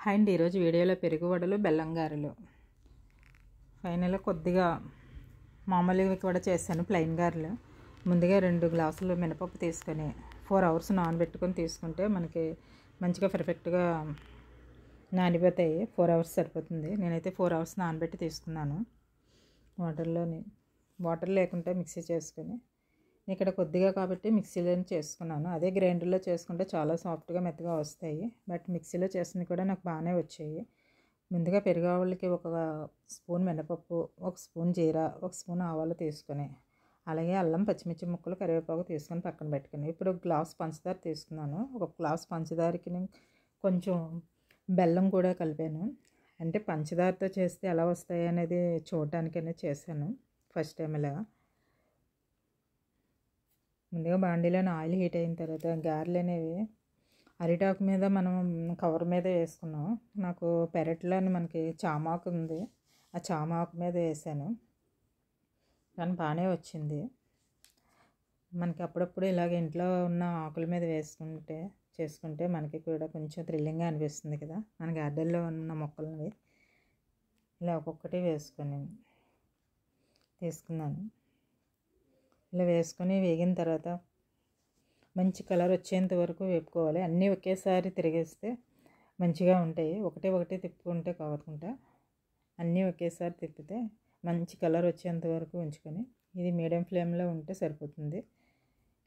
Hi అండి, ఈరోజు వీడియోలో పెరుగు వడలు బెల్లం గారెలు. ఫైనల్గా కొద్దిగా మామూలుగా కూడా చేశాను ప్లెయిన్ గారెలు. ముందుగా 2 గ్లాసులు మినపప్పు తీసుకొని 4 అవర్స్ నానబెట్టుకొని తీసుకుంటే మనకి మంచిగా పర్ఫెక్ట్గా నానిపోతాయి. 4 అవర్స్ సరిపోతుంది. నేనైతే 4 అవర్స్ నానబెట్టి తీసుకున్నాను. వాటర్ లేకుంటే మిక్సీ చేసుకొని, ఇక్కడ కొద్దిగా కాబట్టి మిక్సీలోనే చేసుకున్నాను. అదే గ్రైండర్లో చేసుకుంటే చాలా సాఫ్ట్గా మెత్తగా వస్తాయి. బట్ మిక్సీలో చేసినవి కూడా నాకు బాగానే వచ్చాయి. ముందుగా పెరుగావులకి 1 స్పూన్ మినపప్పు, 1 స్పూన్ జీరా, 1 స్పూన్ ఆవాలు తీసుకొని, అలాగే అల్లం, పచ్చిమిర్చి ముక్కలు, కరివేపాకు తీసుకొని పక్కన పెట్టుకుని, ఇప్పుడు 1 గ్లాస్ పంచదార తీసుకున్నాను. 1 గ్లాస్ పంచదారకి కొంచెం బెల్లం కూడా కలిపాను. అంటే పంచదారతో చేస్తే ఎలా వస్తాయి అనేది చూడడానికనే చేశాను ఫస్ట్ టైం ఇలా. ముందుగా బాండీలోని ఆయిల్ హీట్ అయిన తర్వాత గారెలు అనేవి అరిటాకు మీద మనం కవర్ మీద వేసుకున్నాం. నాకు పెరట్లోని మనకి చామాకు ఉంది, ఆ చామాకు మీద వేసాను. కానీ బాగానే వచ్చింది. మనకి అప్పుడప్పుడు ఇలాగ ఇంట్లో ఉన్న ఆకుల మీద చేసుకుంటే మనకి కూడా కొంచెం థ్రిల్లింగ్గా అనిపిస్తుంది కదా. మన గార్డెన్లో ఉన్న మొక్కలని ఇలా ఒక్కొక్కటి తీసుకున్నాను. ఇలా వేసుకొని వేగిన తర్వాత మంచి కలర్ వచ్చేంత వరకు వేపుకోవాలి. అన్నీ ఒకేసారి తిరిగేస్తే మంచిగా ఉంటాయి. ఒకటి తిప్పుకుంటే కావకుండా అన్నీ ఒకేసారి తిప్పితే మంచి కలర్ వచ్చేంత వరకు ఉంచుకొని, ఇది మీడియం ఫ్లేమ్లో ఉంటే సరిపోతుంది.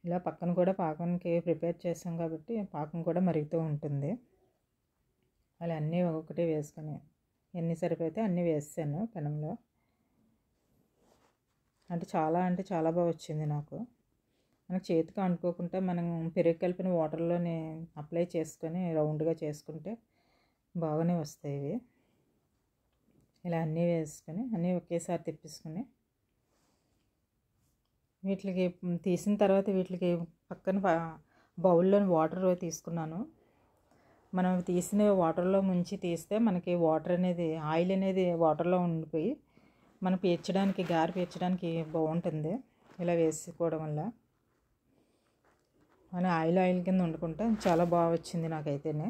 ఇలా పక్కన కూడా పాకంకి ప్రిపేర్ చేసాం కాబట్టి పాకం కూడా మరుగుతూ ఉంటుంది. అలా అన్నీ ఒక్కొక్కటి వేసుకొని ఎన్ని సరిపోతే అన్నీ వేసాను పెనంలో. అంటే చాలా బాగా వచ్చింది నాకు. మనకు చేతికి అంటుకోకుండా మనం పెరుగు కలిపిన వాటర్లోనే అప్లై చేసుకొని రౌండ్గా చేసుకుంటే బాగానే వస్తాయి ఇవి. ఇలా అన్నీ వేసుకొని అన్నీ ఒకేసారి తిప్పేసుకొని వీటికి తీసిన తర్వాత వీటికి పక్కన బౌల్లోని వాటర్ తీసుకున్నాను. మనం తీసిన వాటర్లో ముంచి తీస్తే మనకి ఆయిల్ అనేది వాటర్లో ఉండిపోయి మనం గారె పీల్చడానికి బాగుంటుంది. ఇలా వేసుకోవడం వల్ల మన ఆయిల్ కింద వండుకుంటే చాలా బాగా వచ్చింది నాకైతేనే.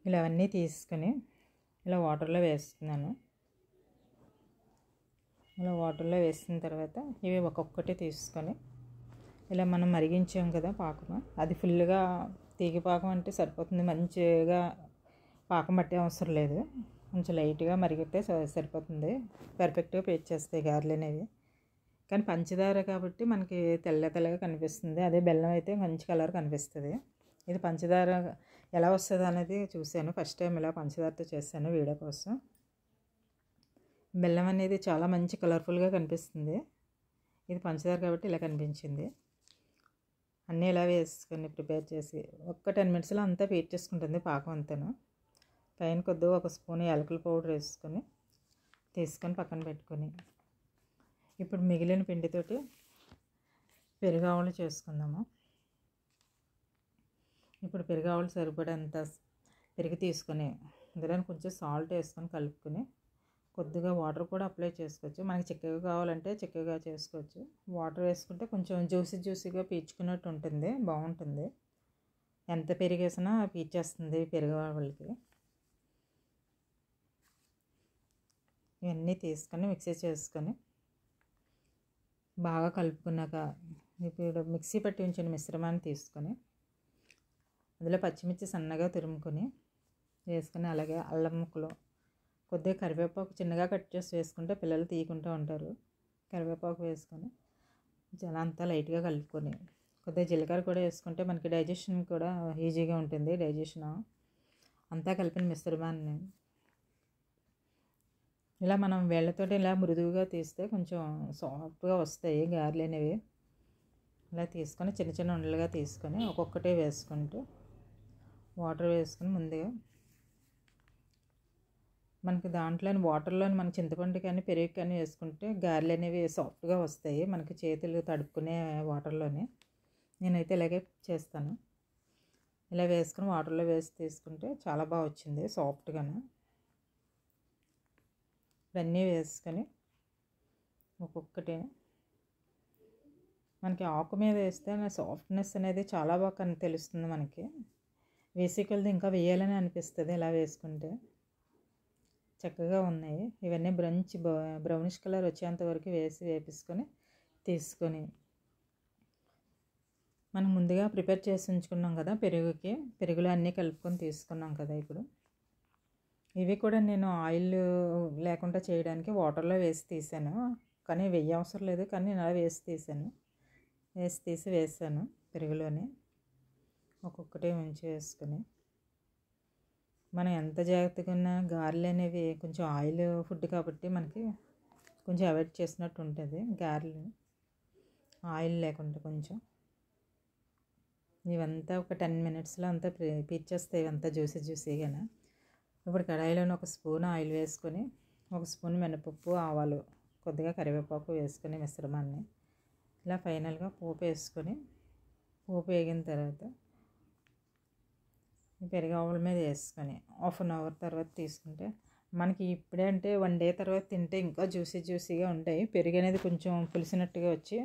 ఇలా అన్నీ తీసుకొని ఇలా వాటర్లో వేస్తున్నాను. ఇలా వాటర్లో వేసిన తర్వాత ఇవి ఒక్కొక్కటి తీసుకొని ఇలా మనం మరిగించాం కదా పాకం, అది ఫుల్గా తీగ పాకం అంటే సరిపోతుంది. మంచిగా పాకం పట్టే అవసరం లేదు, కొంచెం లైట్గా మరిగితే సరిపోతుంది. పర్ఫెక్ట్గా పేర్చేస్తాయి గారెలు అనేవి. కానీ పంచదార కాబట్టి మనకి తెల్లగా కనిపిస్తుంది. అదే బెల్లం అయితే మంచి కలర్ కనిపిస్తుంది. ఇది పంచదార ఎలా వస్తుంది అనేది చూశాను. ఫస్ట్ టైం ఇలా పంచదారతో చేశాను వీడియో కోసం. బెల్లం అనేది చాలా మంచి కలర్ఫుల్గా కనిపిస్తుంది. ఇది పంచదార కాబట్టి ఇలా కనిపించింది. అన్నీ ఇలా వేసుకొని ప్రిపేర్ చేసి 10 మినిట్స్లో అంతా పేర్చేసుకుంటుంది పాకం అంతాను. పైన కొద్దిగా 1 స్పూన్ యాలకుల పౌడర్ వేసుకొని తీసుకొని పక్కన పెట్టుకొని, ఇప్పుడు మిగిలిన పిండితోటి పెరుగావలు చేసుకుందాము. ఇప్పుడు పెరుగావలు సరిపడేంత పెరుగు తీసుకొని అందులో కొంచెం సాల్ట్ వేసుకొని కలుపుకొని, కొద్దిగా వాటర్ కూడా అప్లై చేసుకోవచ్చు. మనకి చిక్కగా కావాలంటే చిక్కగా చేసుకోవచ్చు. వాటర్ వేసుకుంటే కొంచెం జ్యూసీగా పీల్చుకున్నట్టు ఉంటుంది, బాగుంటుంది. ఎంత పెరిగేసినా పీల్చేస్తుంది పెరుగావలకి. ఇవన్నీ తీసుకొని మిక్సీ చేసుకొని బాగా కలుపుకున్నాక, ఇప్పుడు మిక్సీ పట్టి ఉంచిన మిశ్రమాన్ని తీసుకొని అందులో పచ్చిమిర్చి సన్నగా తురుముకొని వేసుకొని, అలాగే అల్లం ముక్కలు, కొద్దిగా కరివేపాకు చిన్నగా కట్ చేసి వేసుకుంటే పిల్లలు తీయకుంటూ ఉంటారు. కరివేపాకు వేసుకొని చాలా అంతా లైట్గా కలుపుకొని, కొద్దిగా జీలకర్ర కూడా వేసుకుంటే మనకి డైజెషన్ కూడా ఈజీగా ఉంటుంది. డైజెషన్ అంతా కలిపిన మిశ్రమాన్ని ఇలా మనం వేళ్ళతో ఇలా మృదువుగా తీస్తే కొంచెం సాఫ్ట్గా వస్తాయి గారెలు అనేవి. ఇలా తీసుకొని చిన్న ఉండలుగా తీసుకొని ఒక్కొక్కటే వేసుకుంటూ వాటర్ వేసుకొని, ముందుగా మనకి దాంట్లోని వాటర్లోని మన చింతపండు కానీ పెరుగు కానీ వేసుకుంటే గారెలు అనేవి సాఫ్ట్గా వస్తాయి. మనకి చేతులు తడుపుకునే వాటర్లోనే నేనైతే ఇలాగే చేస్తాను. ఇలా వేసుకొని వాటర్లో వేసి తీసుకుంటే చాలా బాగా వచ్చింది సాఫ్ట్గాను. ఇవన్నీ వేసుకొని ఒక్కొక్కటి మనకి ఆకు మీద వేస్తే సాఫ్ట్నెస్ అనేది చాలా బాగా తెలుస్తుంది మనకి. వేసే కొలది ఇంకా వేయాలని అనిపిస్తుంది ఇలా వేసుకుంటే. చక్కగా ఉన్నాయి. ఇవన్నీ బ్రౌనిష్ కలర్ వచ్చేంత వరకు వేపించుకొని తీసుకొని మనం ముందుగా ప్రిపేర్ చేసి ఉంచుకున్నాం కదా పెరుగులో అన్నీ కలుపుకొని తీసుకున్నాం కదా. ఇప్పుడు ఇవి కూడా నేను ఆయిల్ లేకుండా చేయడానికి వాటర్లో వేసి తీసాను, కానీ వెయ్యి అవసరం లేదు, కానీ నేను అలా వేసాను పెరుగులోనే. ఒక్కొక్కటి ఉంచి వేసుకొని మనం ఎంత జాగ్రత్తగా ఉన్నా గారెలు అనేవి కొంచెం ఆయిల్ ఫుడ్ కాబట్టి మనకి కొంచెం అవాయిడ్ చేసినట్టు ఉంటుంది. గారెలు ఆయిల్ లేకుండా కొంచెం ఇవంతా ఒక 10 మినిట్స్లో అంతా పీల్చేస్తాయి, ఇవంతా జ్యూసీగానే. ఇప్పుడు కడాయిలోని ఒక స్పూన్ ఆయిల్ వేసుకొని, ఒక స్పూన్ మినపప్పు, ఆవాలు, కొద్దిగా కరివేపాకు వేసుకొని మిశ్రమాన్ని ఇలా ఫైనల్గా పోపు వేసుకొని, పోపు వేగిన తర్వాత పెరుగు ఆవుల మీద వేసుకొని 1/2 అవర్ తర్వాత తీసుకుంటే మనకి ఇప్పుడే అంటే 1 డే తర్వాత తింటే ఇంకా జ్యూసీగా ఉంటాయి. పెరుగు అనేది కొంచెం పులిసినట్టుగా వచ్చి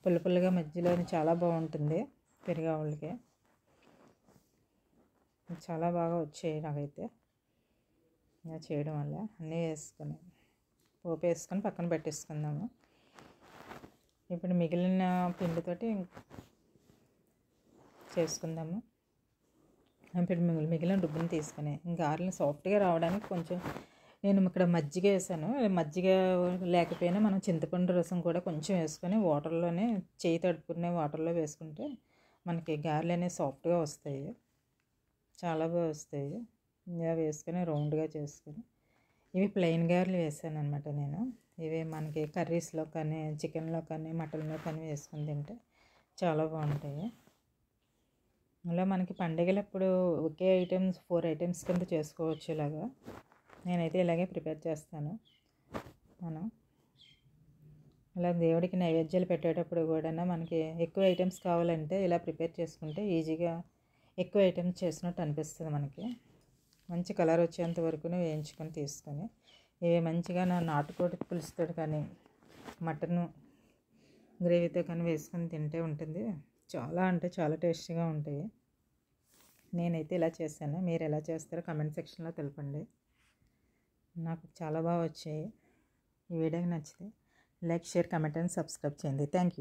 పుల్లగా మధ్యలో చాలా బాగుంటుంది. పెరుగు ఆవులకి చాలా బాగా వచ్చాయి నాకైతే ఇలా చేయడం వల్ల. అన్నీ వేసుకొని పోపు వేసుకొని పక్కన పెట్టేసుకుందాము. ఇప్పుడు మిగిలిన పిండితోటి చేసుకుందాము. ఇప్పుడు మిగిలిన రుబ్బుని తీసుకొని గారెలు సాఫ్ట్గా రావడానికి కొంచెం నేను ఇక్కడ మజ్జిగ వేసాను. మజ్జిగ లేకపోయినా మనం చింతపండు రసం కూడా కొంచెం వేసుకొని వాటర్లోనే చేయి తడుపుకునే వాటర్లో వేసుకుంటే మనకి గారెలు అనేవి సాఫ్ట్గా వస్తాయి, చాలా బాగా వస్తాయి. ఇలా వేసుకొని రౌండ్గా చేసుకొని ఇవి ప్లెయిన్ గారెలు వేసాను అనమాట నేను. ఇవి మనకి కర్రీస్లో కానీ, చికెన్లో కానీ, మటన్లో కానీ వేసుకొని తింటే చాలా బాగుంటాయి. ఇలా మనకి పండుగలప్పుడు ఒకే ఐటమ్స్ 4 ఐటమ్స్ కింద చేసుకోవచ్చు. ఇలాగా నేనైతే ఇలాగే ప్రిపేర్ చేస్తాను. మనం ఇలా దేవుడికి నైవేద్యాలు పెట్టేటప్పుడు కూడా మనకి ఎక్కువ ఐటమ్స్ కావాలంటే ఇలా ప్రిపేర్ చేసుకుంటే ఈజీగా ఎక్కువ ఐటమ్స్ చేసినట్టు అనిపిస్తుంది. మనకి మంచి కలర్ వచ్చేంత వరకు వేయించుకొని తీసుకొని ఇవి మంచిగా నాటుకోడి పులుసుతో కానీ, మటన్ గ్రేవీతో కానీ వేసుకొని తింటే ఉంటుంది. చాలా అంటే చాలా టేస్టీగా ఉంటాయి. నేనైతే ఇలా చేశాను. మీరు ఎలా చేస్తారో కామెంట్ సెక్షన్లో తెలపండి. నాకు చాలా బాగా వచ్చాయి. ఈ వీడియోకి నచ్చితే like, share, comment and subscribe చేయండి. Thank you.